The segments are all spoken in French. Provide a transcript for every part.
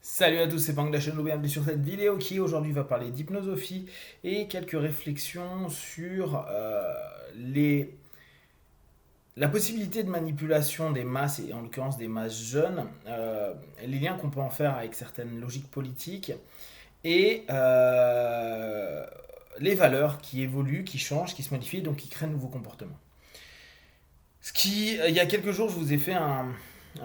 Salut à tous, c'est Pang de la chaîne bienvenue sur cette vidéo qui aujourd'hui va parler d'hypnosophie et quelques réflexions sur la possibilité de manipulation des masses, et en l'occurrence des masses jeunes, les liens qu'on peut en faire avec certaines logiques politiques et les valeurs qui évoluent, qui changent, qui se modifient, donc qui créent de nouveaux comportements. Il y a quelques jours, je vous ai fait un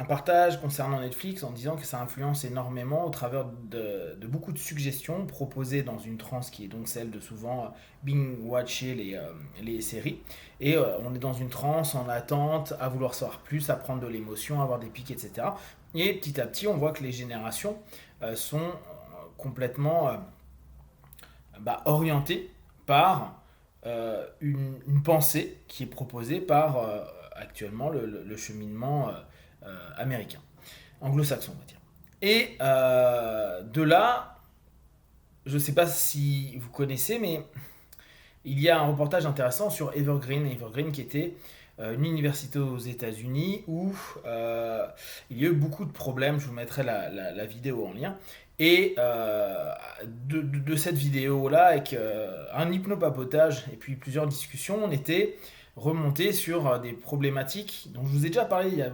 partage concernant Netflix en disant que ça influence énormément au travers de beaucoup de suggestions proposées dans une transe qui est donc celle de souvent binge-watcher les séries. Et on est dans une transe en attente, à vouloir savoir plus, à prendre de l'émotion, à avoir des pics, etc. Et petit à petit, on voit que les générations sont complètement orientées par une pensée qui est proposée par actuellement le cheminement américain, anglo-saxon on va dire. Et de là, je ne sais pas si vous connaissez, mais il y a un reportage intéressant sur Evergreen qui était une université aux États-Unis où il y a eu beaucoup de problèmes. Je vous mettrai la vidéo en lien. Et de cette vidéo-là, avec un hypnopapotage et puis plusieurs discussions, on était remonté sur des problématiques dont je vous ai déjà parlé il y a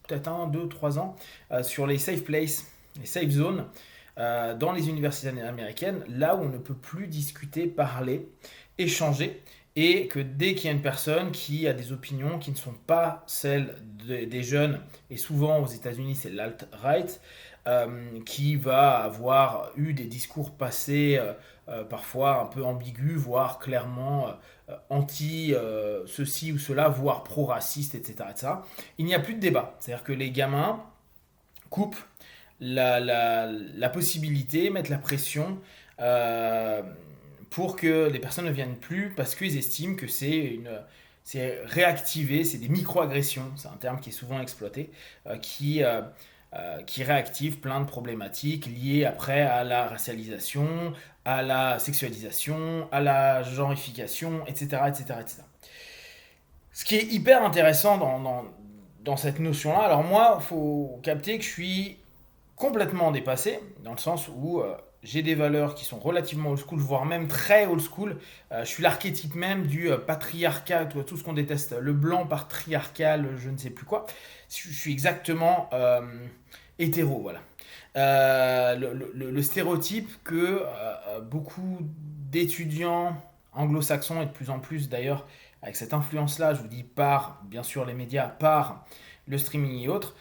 peut-être 1, 2, 3 ans sur les safe places, les safe zones dans les universités américaines, là où on ne peut plus discuter, parler, échanger, et que dès qu'il y a une personne qui a des opinions qui ne sont pas celles des jeunes, et souvent aux États-Unis c'est l'alt-right, qui va avoir eu des discours passés parfois un peu ambigus, voire clairement anti ceci ou cela, voire pro-raciste, etc., etc. Il n'y a plus de débat. C'est-à-dire que les gamins coupent la possibilité, mettent la pression euh, pour que les personnes ne viennent plus parce qu'ils estiment que c'est réactivé, c'est des micro-agressions, c'est un terme qui est souvent exploité, qui réactive plein de problématiques liées après à la racialisation, à la sexualisation, à la genrification, etc. etc., etc. Ce qui est hyper intéressant dans cette notion-là, alors moi, il faut capter que je suis complètement dépassé, dans le sens où j'ai des valeurs qui sont relativement old school, voire même très old school. Je suis l'archétype même du patriarcat, tout ce qu'on déteste, le blanc patriarcal, je ne sais plus quoi. Je suis exactement hétéro, voilà. Le stéréotype que beaucoup d'étudiants anglo-saxons, et de plus en plus d'ailleurs, avec cette influence-là, je vous dis par, bien sûr, les médias, par le streaming et autres,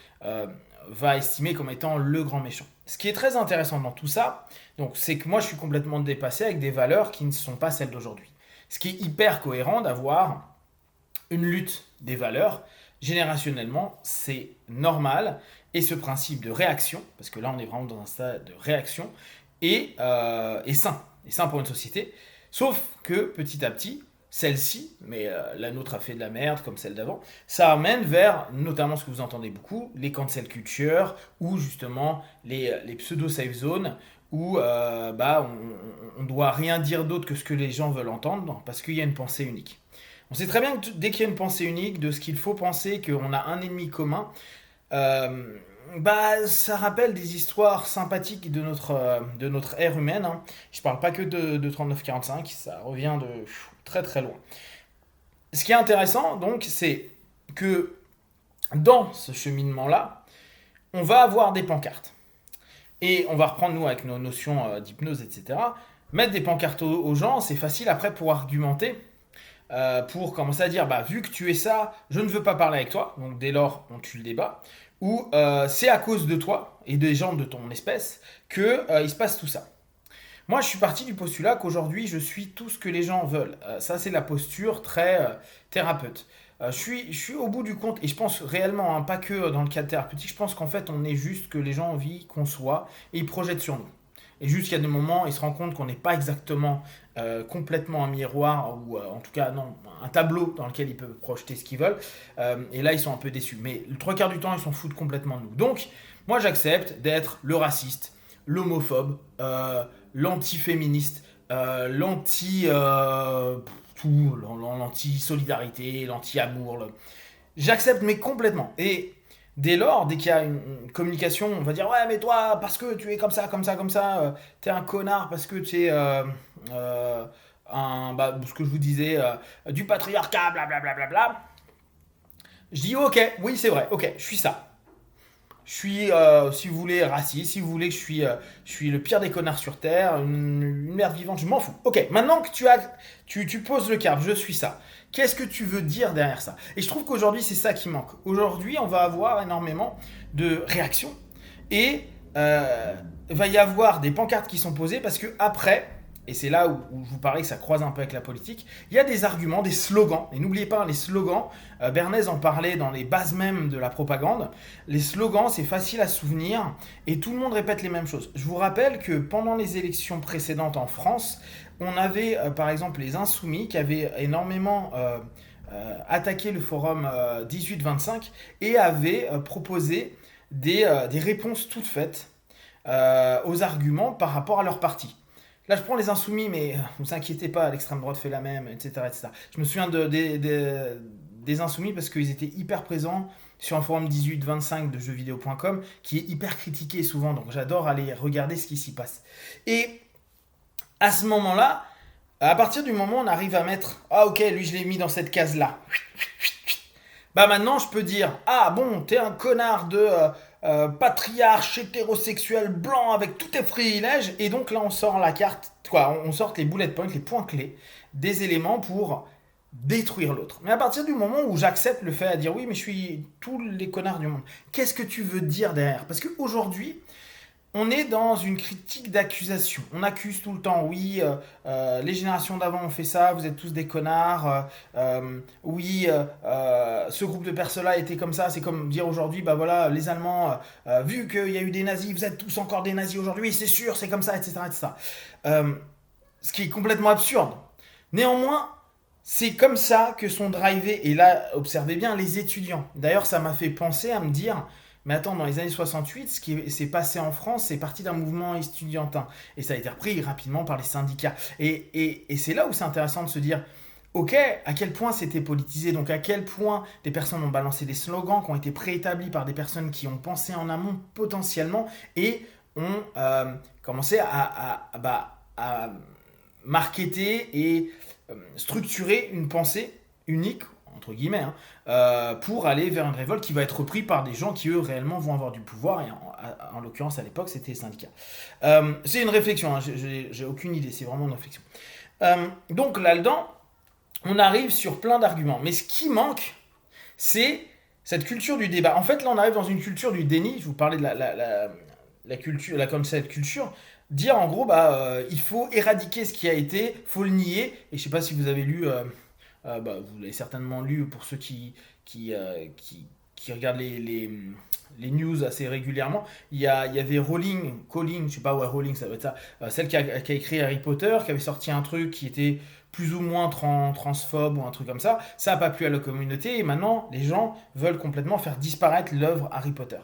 va estimer comme étant le grand méchant. Ce qui est très intéressant dans tout ça, donc, c'est que moi je suis complètement dépassé avec des valeurs qui ne sont pas celles d'aujourd'hui. Ce qui est hyper cohérent d'avoir une lutte des valeurs générationnellement, c'est normal. Et ce principe de réaction, parce que là on est vraiment dans un stade de réaction, est sain. Est sain pour une société. Sauf que petit à petit, celle-ci, mais la nôtre a fait de la merde comme celle d'avant, ça amène vers notamment ce que vous entendez beaucoup, les cancel culture ou justement les pseudo-safe zones où on doit rien dire d'autre que ce que les gens veulent entendre parce qu'il y a une pensée unique. On sait très bien que dès qu'il y a une pensée unique, de ce qu'il faut penser, qu'on a un ennemi commun, euh, ça rappelle des histoires sympathiques de notre ère humaine, hein. Je parle pas que de 39-45, ça revient de très très loin. Ce qui est intéressant, donc, c'est que dans ce cheminement-là, on va avoir des pancartes. Et on va reprendre, nous, avec nos notions d'hypnose, etc. Mettre des pancartes aux gens, c'est facile après pour argumenter, pour commencer à dire, vu que tu es ça, je ne veux pas parler avec toi. Donc dès lors, on tue le débat. Ou c'est à cause de toi et des gens de ton espèce que il se passe tout ça. Moi, je suis parti du postulat qu'aujourd'hui, je suis tout ce que les gens veulent. Ça, c'est la posture très thérapeute. Je suis au bout du compte, et je pense réellement, hein, pas que dans le cadre thérapeutique, je pense qu'en fait, on est juste que les gens ont envie qu'on soit, et ils projettent sur nous. Et juste qu'il y a des moments, ils se rendent compte qu'on n'est pas exactement complètement un miroir, ou en tout cas, non, un tableau dans lequel ils peuvent projeter ce qu'ils veulent. Et là, ils sont un peu déçus. Mais le trois quarts du temps, ils s'en foutent complètement de nous. Donc, moi, j'accepte d'être le raciste, l'homophobe, l'anti-féministe, l'anti... tout, l'anti-solidarité, l'anti-amour. J'accepte, mais complètement. Et Dès lors, dès qu'il y a une communication, on va dire ouais mais toi parce que tu es comme ça, comme ça, comme ça, t'es un connard parce que tu es euh, ce que je vous disais, du patriarcat, blablabla. Bla, bla, bla, bla. Je dis ok, oui c'est vrai, ok, je suis ça. Je suis, si vous voulez, raciste, si vous voulez que je suis le pire des connards sur Terre, une merde vivante, je m'en fous. Ok, maintenant que tu poses le cadre, je suis ça. Qu'est-ce que tu veux dire derrière ça? Et je trouve qu'aujourd'hui, c'est ça qui manque. Aujourd'hui, on va avoir énormément de réactions et il va y avoir des pancartes qui sont posées parce que après, et c'est là où je vous parlais que ça croise un peu avec la politique, il y a des arguments, des slogans. Et n'oubliez pas, les slogans, Bernays en parlait dans les bases mêmes de la propagande. Les slogans, c'est facile à se souvenir et tout le monde répète les mêmes choses. Je vous rappelle que pendant les élections précédentes en France, on avait par exemple les Insoumis qui avaient énormément attaqué le forum 18-25 et avaient proposé des réponses toutes faites aux arguments par rapport à leur parti. Là, je prends les insoumis, mais ne vous inquiétez pas, l'extrême droite fait la même, etc. etc. Je me souviens des insoumis parce qu'ils étaient hyper présents sur un forum 18-25 de jeuxvideo.com qui est hyper critiqué souvent, donc j'adore aller regarder ce qui s'y passe. Et à ce moment-là, à partir du moment où on arrive à mettre ah ok, lui je l'ai mis dans cette case-là, bah maintenant je peux dire ah bon, t'es un connard de patriarche hétérosexuel blanc avec tous tes privilèges, et donc là on sort la carte, quoi, on sort les bullet points, les points clés des éléments pour détruire l'autre. Mais à partir du moment où j'accepte le fait à dire oui mais je suis tous les connards du monde, qu'est-ce que tu veux dire derrière? Parce qu'aujourd'hui on est dans une critique d'accusation. On accuse tout le temps, oui, les générations d'avant ont fait ça, vous êtes tous des connards, oui, ce groupe de personnes-là était comme ça, c'est comme dire aujourd'hui, bah voilà, les Allemands, vu qu'il y a eu des nazis, vous êtes tous encore des nazis aujourd'hui, c'est sûr, c'est comme ça, etc. etc. Euh, Ce qui est complètement absurde. Néanmoins, c'est comme ça que sont drivés, et là, observez bien, les étudiants. D'ailleurs, ça m'a fait penser à me dire, mais attends, dans les années 68, ce qui s'est passé en France, c'est parti d'un mouvement estudiantin. Et ça a été repris rapidement par les syndicats. Et c'est là où c'est intéressant de se dire, ok, à quel point c'était politisé, donc à quel point des personnes ont balancé des slogans qui ont été préétablis par des personnes qui ont pensé en amont potentiellement et ont commencé à marketer et structurer une pensée unique, entre guillemets, hein, pour aller vers une révolte qui va être reprise par des gens qui, eux, réellement vont avoir du pouvoir, et en l'occurrence, à l'époque, c'était les syndicats. C'est une réflexion, hein, j'ai aucune idée, c'est vraiment une réflexion. Donc là-dedans, on arrive sur plein d'arguments. Mais ce qui manque, c'est cette culture du débat. En fait, là, on arrive dans une culture du déni. Je vous parlais de la culture, la cancel culture. Dire en gros, il faut éradiquer ce qui a été, faut le nier. Et je sais pas si vous avez lu, vous l'avez certainement lu pour ceux qui, euh, qui, qui regardent les news assez régulièrement. Il y avait Rowling, je sais pas, ouais, Rowling, ça doit être ça, celle qui a écrit Harry Potter, qui avait sorti un truc qui était plus ou moins transphobe ou un truc comme ça. Ça n'a pas plu à la communauté et maintenant les gens veulent complètement faire disparaître l'œuvre Harry Potter.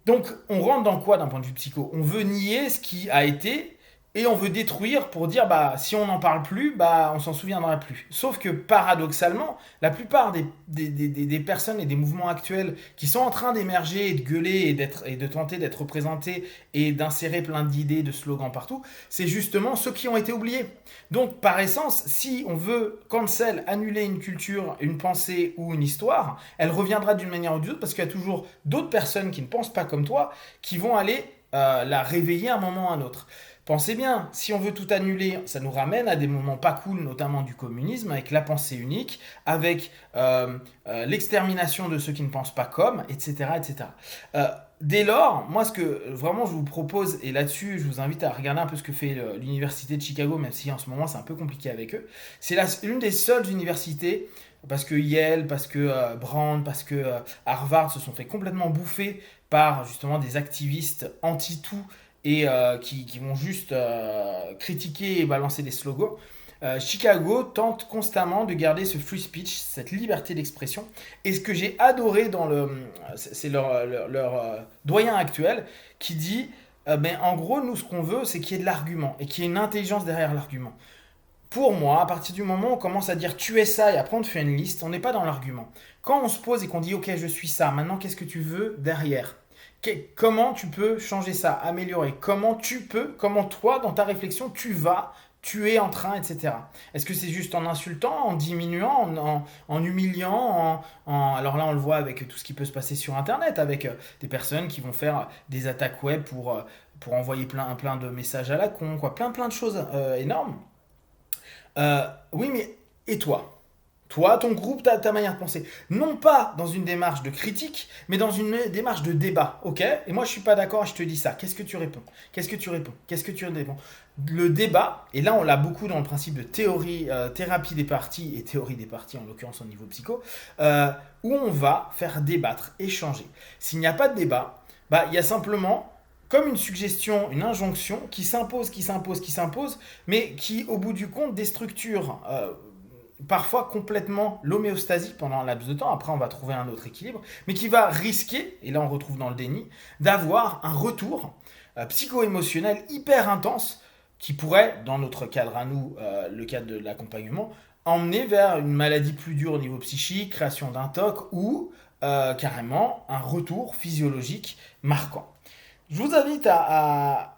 Donc, on rentre dans quoi d'un point de vue psycho? On veut nier ce qui a été et on veut détruire pour dire bah si on n'en parle plus, bah on s'en souviendra plus. Sauf que paradoxalement, la plupart des personnes et des mouvements actuels qui sont en train d'émerger et de gueuler et de tenter d'être représentés et d'insérer plein d'idées, de slogans partout, c'est justement ceux qui ont été oubliés. Donc par essence, si on veut cancel, annuler une culture, une pensée ou une histoire, elle reviendra d'une manière ou d'une autre parce qu'il y a toujours d'autres personnes qui ne pensent pas comme toi qui vont aller la réveiller à un moment ou à un autre. Pensez bien, si on veut tout annuler, ça nous ramène à des moments pas cool, notamment du communisme, avec la pensée unique, avec l'extermination de ceux qui ne pensent pas comme, etc. etc. Dès lors, moi ce que vraiment je vous propose, et là-dessus je vous invite à regarder un peu ce que fait l'université de Chicago, même si en ce moment c'est un peu compliqué avec eux, c'est l'une des seules universités, parce que Yale, parce que Brown, parce que Harvard se sont fait complètement bouffer par justement des activistes anti-tout et qui vont juste critiquer et balancer des slogans. Chicago tente constamment de garder ce free speech, cette liberté d'expression. Et ce que j'ai adoré c'est leur doyen actuel qui dit, en gros, nous ce qu'on veut, c'est qu'il y ait de l'argument et qu'il y ait une intelligence derrière l'argument. Pour moi, à partir du moment où on commence à dire tu es ça et après on te fait une liste, on n'est pas dans l'argument. Quand on se pose et qu'on dit ok, je suis ça, maintenant qu'est-ce que tu veux derrière? Comment tu peux changer ça, améliorer? Comment toi, dans ta réflexion, tu es en train, etc. Est-ce que c'est juste en insultant, en diminuant, en humiliant, alors là on le voit avec tout ce qui peut se passer sur Internet, avec des personnes qui vont faire des attaques web pour envoyer plein de messages à la con, quoi, plein de choses énormes. Oui, mais et toi? Toi, ton groupe, ta manière de penser. Non pas dans une démarche de critique, mais dans une démarche de débat, ok? Et moi, je suis pas d'accord, je te dis ça. Qu'est-ce que tu réponds? Qu'est-ce que tu réponds? Qu'est-ce que tu réponds? Le débat, et là, on l'a beaucoup dans le principe de théorie, thérapie des parties, et théorie des parties, en l'occurrence au niveau psycho, où on va faire débattre, échanger. S'il n'y a pas de débat, bah, il y a simplement comme une suggestion, une injonction qui s'impose, mais qui, au bout du compte, déstructure parfois complètement l'homéostasie pendant un laps de temps, après on va trouver un autre équilibre, mais qui va risquer, et là on retrouve dans le déni, d'avoir un retour psycho-émotionnel hyper intense qui pourrait, dans notre cadre à nous, le cadre de l'accompagnement, emmener vers une maladie plus dure au niveau psychique, création d'un TOC ou carrément un retour physiologique marquant. Je vous invite à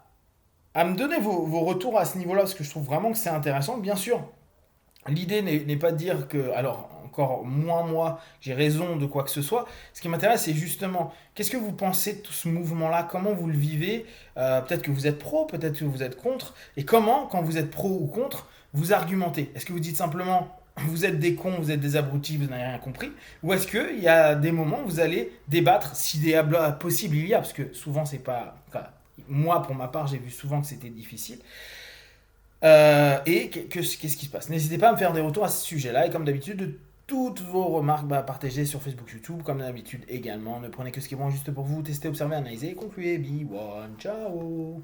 me donner vos retours à ce niveau-là, parce que je trouve vraiment que c'est intéressant. Bien sûr, l'idée n'est pas de dire que, alors encore moins moi, j'ai raison de quoi que ce soit. Ce qui m'intéresse, c'est justement, qu'est-ce que vous pensez de tout ce mouvement-là? Comment vous le vivez? Peut-être que vous êtes pro, peut-être que vous êtes contre. Et comment, quand vous êtes pro ou contre, vous argumentez? Est-ce que vous dites simplement, vous êtes des cons, vous êtes des abrutis, vous n'avez rien compris? Ou est-ce qu'il y a des moments où vous allez débattre, si des possible il y a, parce que souvent c'est pas... Enfin, moi, pour ma part, j'ai vu souvent que c'était difficile. Et qu'est-ce qui se passe? N'hésitez pas à me faire des retours à ce sujet-là. Et comme d'habitude, toutes vos remarques, partagez sur Facebook, YouTube, comme d'habitude également. Ne prenez que ce qui est bon juste pour vous. Testez, observez, analysez, concluez. Be one. Ciao.